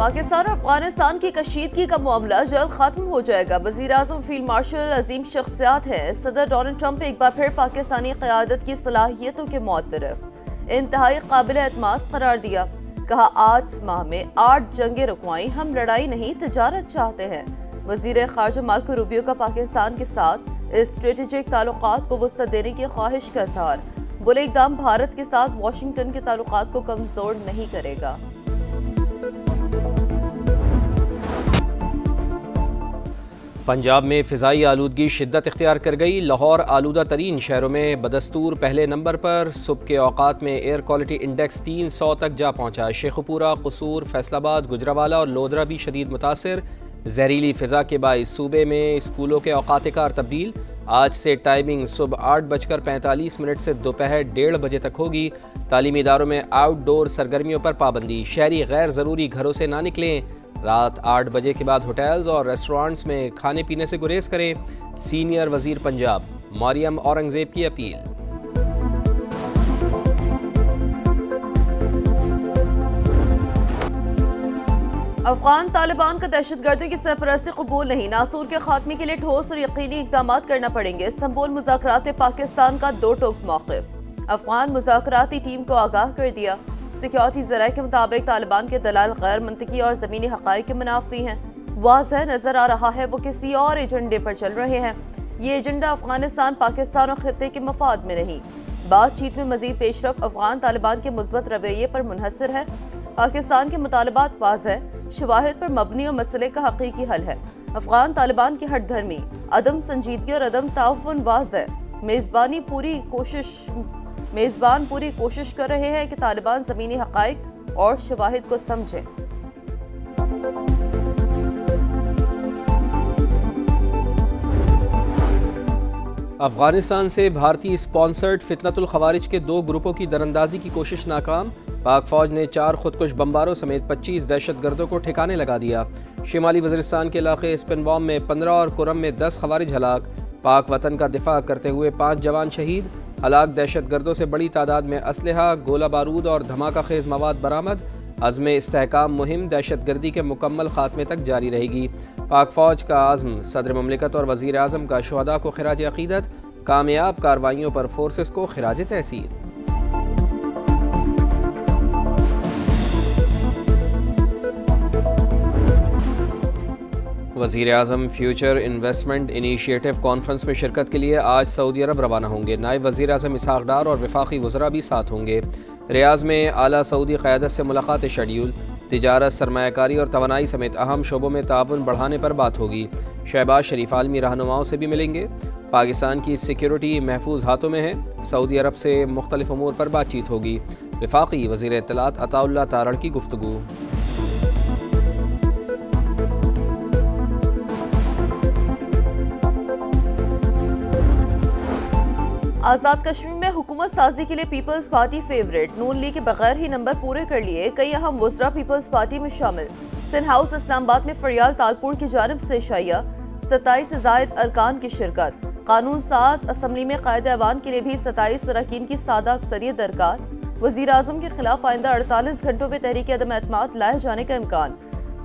पाकिस्तान और अफगानिस्तान की कशीदगी का मामला जल्द खत्म हो जाएगा। वज़ीर आज़म फील्ड मार्शल अजीम शख्सियात हैं। सदर डोनाल्ड ट्रंप एक बार फिर पाकिस्तानी क़यादत की सलाहियतों के मुतरफ इंतहाई काबिल एतमाद करार दिया। कहा 8 माह में 8 जंगें रुकवाई, हम लड़ाई नहीं तिजारत चाहते हैं। वज़ीर ख़ारजा मार्को रूबियो का पाकिस्तान के साथ स्ट्रेटेजिक ताल्लुकात को वसअत देने की ख्वाहिश का इज़हार। बोले इक़दाम भारत के साथ वाशिंगटन के ताल्लुकात को कमज़ोर नहीं करेगा। पंजाब में फ़िज़ाई आलूदगी शिद्दत इख्तियार कर गई। लाहौर आलूदा तरीन शहरों में बदस्तूर पहले नंबर पर। सुबह के औकात में एयर क्वालिटी इंडेक्स 300 तक जा पहुँचा। शेखुपुरा, कसूर, फैसलाबाद, गुजरावाला और लोधरा भी शदीद मुतासर। जहरीली फ़िज़ा के बाइस सूबे में स्कूलों के औकात कार तब्दील। आज से टाइमिंग सुबह 8:45 से दोपहर 1:30 बजे तक होगी। तालीमी इदारों में आउटडोर सरगर्मियों पर पाबंदी। शहरी गैर ज़रूरी घरों से ना निकलें। रात 8 बजे के बाद होटल्स और रेस्टोरेंट्स में खाने पीने से गुरेज करें। सीनियर वज़ीर पंजाब मरियम औरंगज़ेब की अपील। अफगान तालिबान का दहशतगर्दों की सरपरस्ती कबूल नहीं। नासूर के खात्मे के लिए ठोस और यकीनी इक़दाम करना पड़ेंगे। इस्तांबुल मुज़ाकरात में पाकिस्तान का दो टोक मौक़िफ़। अफगान मुज़ाकराती टीम को आगाह कर दिया। सिक्योरिटी ज़राए के मुताबिक तालिबान के दलाल गैर मंतकी और ज़मीनी हक़ाइक़ के मुनाफ़ी हैं। वाज़ह नज़र आ रहा है वो किसी और एजेंडे पर चल रहे हैं। ये एजेंडा अफगानिस्तान, पाकिस्तान और ख़ित्ते के मफाद में नहीं। बातचीत में मज़ीद पेशरफ अफगान तालिबान के मुस्बत रवैये पर मुनहसर है। पाकिस्तान के मुतालबात वाज़ह शवाहिद पर मबनी और मसले का हकीकी हल है। अफगान तालिबान की हट धर्मी, अदम संजीदगी और अदम ताउन वाज़ह। मेज़बान पूरी कोशिश कर रहे हैं कि तालिबान ज़मीनी हक़ाइक़ और शवाहिद को समझें। अफगानिस्तान से भारतीय स्पॉन्सर्ड फितनतुल खवारिज के 2 ग्रुपों की दरअंदाजी की कोशिश नाकाम। पाक फौज ने 4 खुदकुश बम्बारों समेत 25 दहशतगर्दों को ठिकाने लगा दिया। शिमाली वज़ीरिस्तान के इलाके स्पिनबॉम में 15 और कुरम में 10 खवारिज हलाक। पाक वतन का दिफा करते हुए 5 जवान शहीद। हलाक दहशतगर्दों से बड़ी तादाद में असलहा, गोला बारूद और धमाका खेज मवाद बरामद। अज़्म इस्तेहकाम मुहिम दहशतगर्दी के मुकम्मल खात्मे तक जारी रहेगी। पाक फौज का आज़म। सदर मुमलिकत और वज़ीर आज़म का शुहदा को खिराज अक़ीदत। कामयाब कार्रवाइयों पर फोर्सेस को खिराज तहसीन। वज़ीर आज़म फ्यूचर इन्वेस्टमेंट इनिशिएटिव कॉन्फ्रेंस में शिरकत के लिए आज सऊदी अरब रवाना होंगे। नायब वज़ीर आज़म इसहाक़ डार और वफाकी वज़रा भी साथ होंगे। रियाज़ में आला सऊदी क़यादत से मुलाकात शेड्यूल। तिजारत, सरमायाकारी और तवानाई समेत अहम शोबों में ताउन बढ़ाने पर बात होगी। शहबाज शरीफ आलमी रहनुमाओं से भी मिलेंगे। पाकिस्तान की सिक्योरिटी महफूज हाथों में है। सऊदी अरब से मुख्तलिफ अमूर पर बातचीत होगी। वफाकी वज़ीर इत्तलात अताउल्लाह तारड़ की गुफ्तगू। आज़ाद कश्मीर में हुकूमत साजी के लिए पीपल्स पार्टी फेवरेट। नून लीग के बगैर ही नंबर पूरे कर लिए। कई अहम वज़रा पीपल्स पार्टी में शामिल। सिंध हाउस इस्लामाबाद में फरियाल तालपुर की जानिब से शाइया। 27 से ज़ायद अरकान की शिरकत। कानून साज असम्बली में कायदे अवान के लिए भी 27 अरकान की सादा अक्सरियत दरकार। वज़ीर आज़म के खिलाफ आइंदा 48 घंटों में तहरीक अदम एतमाद लाए जाने का इम्कान।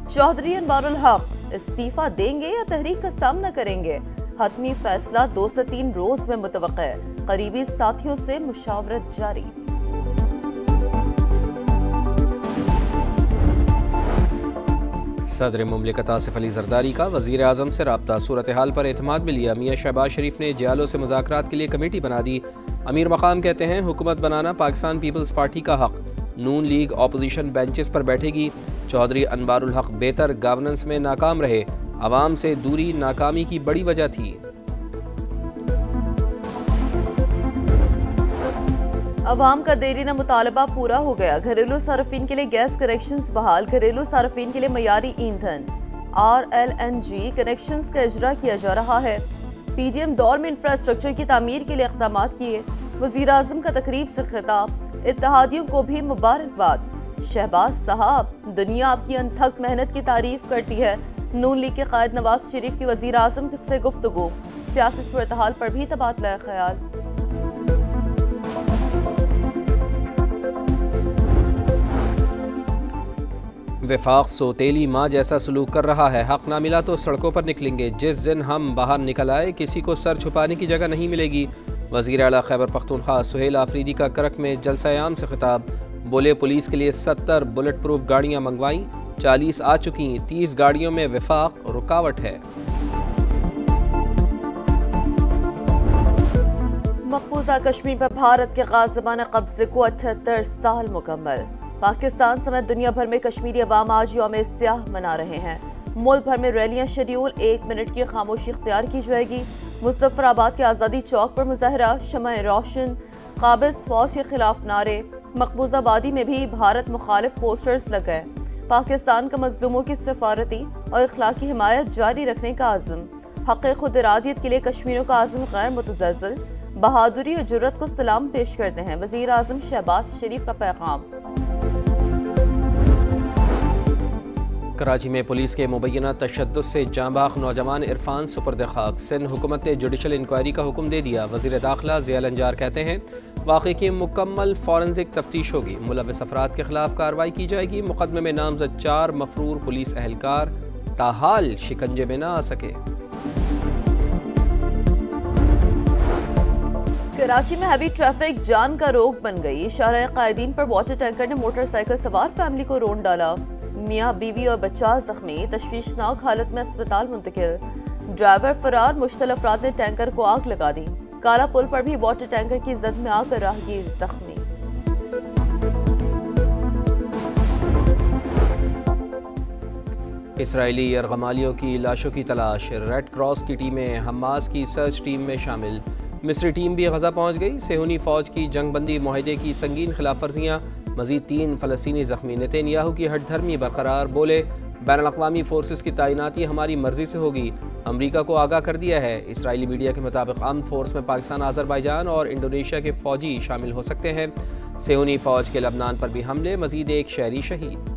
चौधरी अनवारुल हक इस्तीफा देंगे या तहरीक का सामना करेंगे? हतमी फैसला 2 से 3 रोज में मुतवक्के। करीबी साथियों से मुशावरत जारी। सदर मुमलिकत आसिफ अली जरदारी का वज़ीर आज़म से राब्ता। सूरत हाल पर एतमाद में लिया। मियाँ शहबाज शरीफ ने जियालों से मुज़ाकरात के लिए कमेटी बना दी। अमीर मकाम कहते हैं हुकूमत बनाना पाकिस्तान पीपल्स पार्टी का हक। नून लीग अपोजिशन बेंचेस पर बैठेगी। चौधरी अनवारुल हक बेहतर गवर्नेंस में नाकाम रहे। अवाम से दूरी नाकामी की बड़ी वजह थी। अवाम का देरीना मुतालबा पूरा हो गया। घरेलू सार्फिन के लिए गैस कनेक्शंस बहाल। घरेलू सार्फिन के लिए मयारी ईंधन RLNG कनेक्शंस का इजरा किया जा रहा है। PDM दौर में इंफ्रास्ट्रक्चर की तामीर के लिए इक़दामात किए। वज़ीर आज़म का तकरीब से खिताब। इत्तेहादियों को भी मुबारकबाद। शहबाज साहब, दुनिया आपकी अनथक मेहनत की तारीफ करती है। नून लीग के कायद नवाज शरीफ की वज़ीर आज़म से गुफ्तगू। सियासी सूरत-हाल पर भी तबादला ख्याल। वफाक सौतेली माँ जैसा सलूक कर रहा है, हक ना मिला तो सड़कों पर निकलेंगे। जिस दिन हम बाहर निकल आए किसी को सर छुपाने की जगह नहीं मिलेगी। वज़ीर आला खैबर पख्तूनख्वा सुहेल आफरीदी का करक में जलसा-ए-आम से खिताब। बोले पुलिस के लिए 70 बुलेट प्रूफ गाड़ियाँ मंगवाईं, 40 आ चुकी, 30 गाड़ियों में वफाक रुकावट है। मकबूजा कश्मीर पर भारत के गाज़िबाना कब्जे को 78 साल मुकम्मल। पाकिस्तान समेत दुनिया भर में कश्मीरी अवाम आज यौम स्याह मना रहे हैं। मुल्क भर में रैलियां शेड्यूल, 1 मिनट की खामोशी इख्तियार की जाएगी। मुज़फ्फराबाद के आज़ादी चौक पर मुजाहरा, शमअ रोशन, काबिज़ फौज के खिलाफ नारे। मकबूजा वादी में भी भारत मुखालिफ पोस्टर्स लगे। पाकिस्तान का मजलूमों की सफारती और इखलाकी हिमायत जारी रखने का आज़म। हक़ खुद इरादियत के लिए कश्मीरियों का आज़म गैर मुतज़लज़ल, बहादुरी और जुर्रत को सलाम पेश करते हैं। वज़ीर आज़म शहबाज शरीफ का पैगाम। कराची में पुलिस के मुबैना तशद्दुद से जांबाख नौजवान इरफान सुपर्द खाक। सिंध हुकूमत ने जुडिशल इंक्वायरी का हुक्म दे दिया। वज़ीर दाखिला ज़ियाल अंजार कहते हैं वाक़े की मुकम्मल फॉरेंसिक तफ्तीश होगी, मुलव्वस अफराद के खिलाफ कार्रवाई की जाएगी। मुकदमे में नामजद 4 मफरूर पुलिस एहलकार ताहाल शिकंजे में न आ सके। कराची में हैवी ट्रैफिक जान का रोग बन गई। शाहराह कायदीन पर वाटर टैंकर ने मोटरसाइकिल सवार फैमिली को रोन डाला। मियाँ बीवी और बच्चा जख्मी, तशवीशनाक हालत में अस्पताल मुंतकिल। ड्राइवर फरार, मुश्तल अफराद ने टैंकर को आग लगा दी। काला पुल पर भी वाटर टैंकर की जद में आकर राहगीर जख्मी। इसराइली यरगमालियों की लाशों की तलाश। रेड क्रॉस की टीमें हमास की सर्च टीम में शामिल। मिस्री टीम भी गजा पहुंच गई। सेहूनी फौज की जंगबंदी मुआहदे की संगीन खिलाफ वर्जियाँ। मजीद 3 फ़लस्तीनी जख्मी। नेतन्याहू की हठधर्मी बरकरार। बोले बैनुल-अक़वामी फोर्सेस की तैनाती हमारी मर्जी से होगी। अमरीका को आगाह कर दिया है। इसराइली मीडिया के मुताबिक आर्म्ड फोर्स में पाकिस्तान, आज़रबाईजान और इंडोनेशिया के फौजी शामिल हो सकते हैं। सेहूनी फौज के लबनान पर भी हमले, मजीद 1 शहरी शहीद।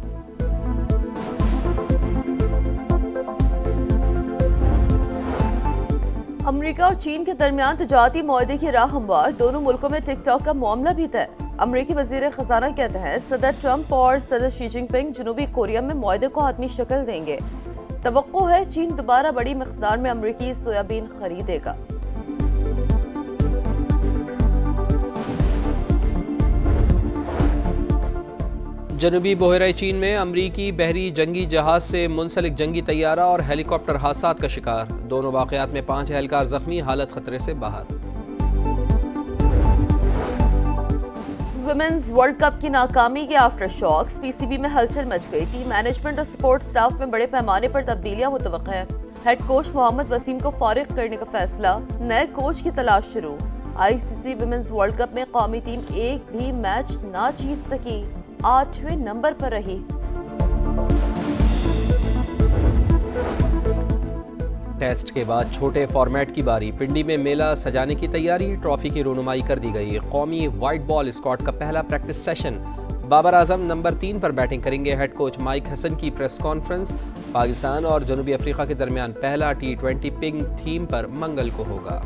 अमरीका और चीन के दरमियान तिजारती मुआहदे की राह हमवार। दोनों मुल्कों में टिकटॉक का मामला भी तय। अमरीकी वजीर खजाना कहते हैं सदर ट्रंप और सदर शी जिनपिंग जनूबी कोरिया में मुआहदे को हातमी शक्ल देंगे। तवक्को है चीन दोबारा बड़ी मिकदार में अमरीकी सोयाबीन खरीदेगा। जनूबी बहरे चीन में अमरीकी बहरी जंगी जहाज से मुंसलिक जंगी तैयारा और हेलीकॉप्टर हादसात का शिकार। दोनों वाक़यात में 5 एहलकार जख्मी, हालत खतरे से बाहर। वुमेन्स वर्ल्ड कप की नाकामी के आफ्टर शॉक्स। पीसीबी में हलचल मच गई। टीम मैनेजमेंट और सपोर्ट स्टाफ में बड़े पैमाने पर तब्दीलियां मुतवक्किल है। हेड कोच मोहम्मद वसीम को फारिग करने का फैसला। नए कोच की तलाश शुरू। आईसीसी वुमेन्स वर्ल्ड कप में कौमी टीम एक भी मैच ना जीत सकी, 8वें नंबर पर रही। टेस्ट के बाद छोटे फॉर्मेट की बारी। पिंडी में मेला सजाने की तैयारी। ट्रॉफी की रुनुमाई कर दी गई। कौमी वाइट बॉल स्क्वाड का पहला practice session. Babar Azam number 3 पर बैटिंग करेंगे। हेड कोच माइक हसन की प्रेस कॉन्फ्रेंस। पाकिस्तान और जनूबी अफ्रीका के दरमियान पहला T20 पिंग थीम पर मंगल को होगा।